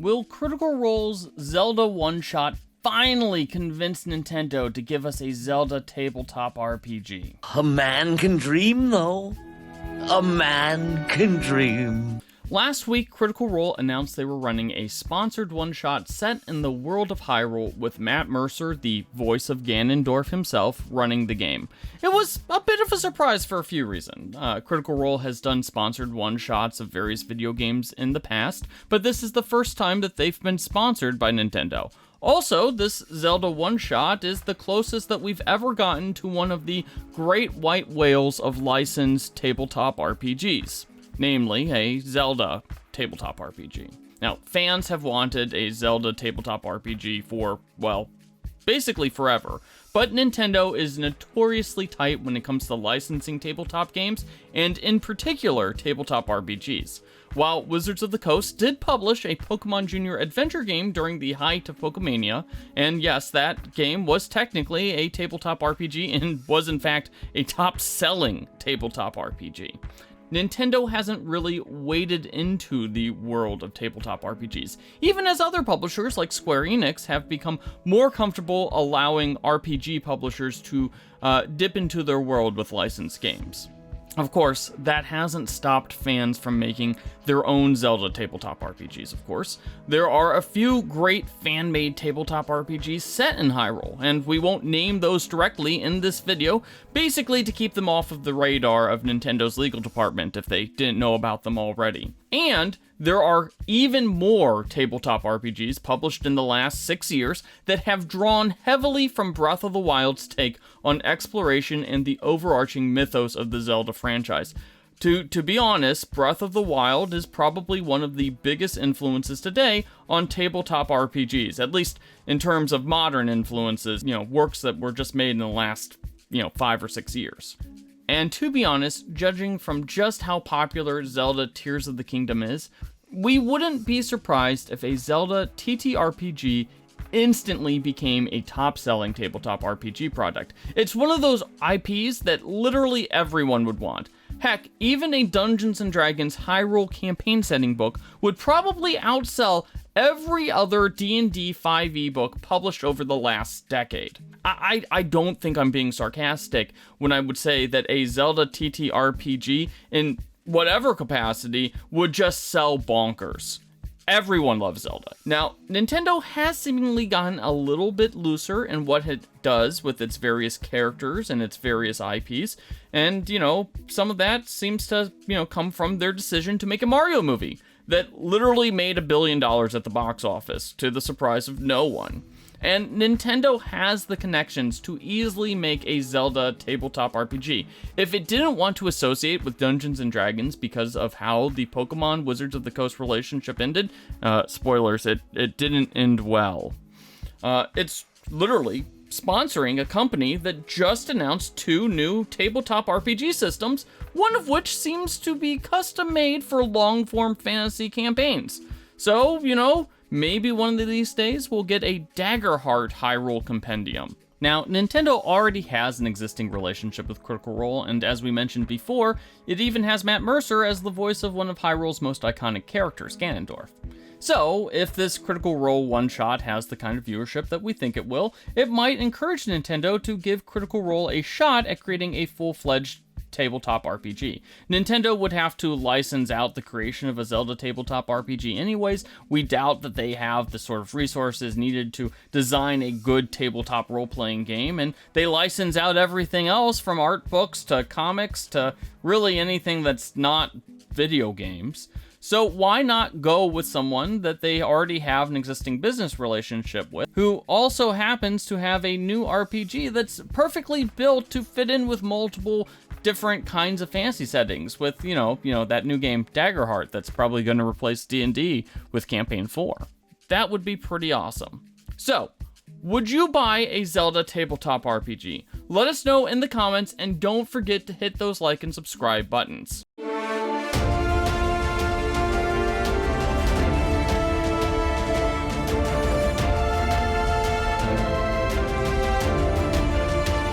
Will Critical Role's Zelda one-shot finally convince Nintendo to give us a Zelda tabletop RPG? A man can dream, though. A man can dream. Last week, Critical Role announced they were running a sponsored one-shot set in the world of Hyrule with Matt Mercer, the voice of Ganondorf himself, running the game. It was a bit of a surprise for a few reasons. Critical Role has done sponsored one-shots of various video games in the past, but this is the first time that they've been sponsored by Nintendo. Also, this Zelda one-shot is the closest that we've ever gotten to one of the great white whales of licensed tabletop RPGs. Namely, a Zelda tabletop RPG. Now, fans have wanted a Zelda tabletop RPG for, well, basically forever, but Nintendo is notoriously tight when it comes to licensing tabletop games, and in particular, tabletop RPGs. While Wizards of the Coast did publish a Pokemon Jr. adventure game during the height of Pokemania, and yes, that game was technically a tabletop RPG and was in fact a top-selling tabletop RPG. Nintendo hasn't really waded into the world of tabletop RPGs, even as other publishers like Square Enix have become more comfortable allowing RPG publishers to dip into their world with licensed games. Of course, that hasn't stopped fans from making their own Zelda tabletop RPGs, of course. There are a few great fan-made tabletop RPGs set in Hyrule, and we won't name those directly in this video, basically to keep them off of the radar of Nintendo's legal department if they didn't know about them already. And there are even more tabletop RPGs published in the last 6 years that have drawn heavily from Breath of the Wild's take on exploration and the overarching mythos of the Zelda franchise. To be honest, Breath of the Wild is probably one of the biggest influences today on tabletop RPGs, at least in terms of modern influences, works that were just made in the last, 5 or 6 years. And to be honest, judging from just how popular Zelda Tears of the Kingdom is, we wouldn't be surprised if a Zelda TTRPG instantly became a top-selling tabletop RPG product. It's one of those IPs that literally everyone would want. Heck, even a Dungeons & Dragons Hyrule campaign setting book would probably outsell every other D&D 5e book published over the last decade. I don't think I'm being sarcastic when I would say that a Zelda TTRPG in whatever capacity would just sell bonkers. Everyone loves Zelda. Now, Nintendo has seemingly gotten a little bit looser in what it does with its various characters and its various IPs, and, some of that seems to, come from their decision to make a Mario movie that literally made $1 billion at the box office, to the surprise of no one. And Nintendo has the connections to easily make a Zelda tabletop RPG. If it didn't want to associate with Dungeons & Dragons because of how the Pokemon Wizards of the Coast relationship ended, spoilers, it didn't end well. It's literally sponsoring a company that just announced 2 new tabletop RPG systems, one of which seems to be custom-made for long-form fantasy campaigns. So, maybe one of these days we'll get a Daggerheart Hyrule Compendium. Now, Nintendo already has an existing relationship with Critical Role, and as we mentioned before, it even has Matt Mercer as the voice of one of Hyrule's most iconic characters, Ganondorf. So, if this Critical Role one-shot has the kind of viewership that we think it will, it might encourage Nintendo to give Critical Role a shot at creating a full-fledged tabletop RPG. Nintendo would have to license out the creation of a Zelda tabletop RPG anyways. We doubt that they have the sort of resources needed to design a good tabletop role-playing game, and they license out everything else from art books to comics to really anything that's not video games. So why not go with someone that they already have an existing business relationship with, who also happens to have a new RPG that's perfectly built to fit in with multiple different kinds of fantasy settings with, that new game Daggerheart that's probably going to replace D&D with Campaign 4. That would be pretty awesome. So, would you buy a Zelda tabletop RPG? Let us know in the comments, and don't forget to hit those like and subscribe buttons.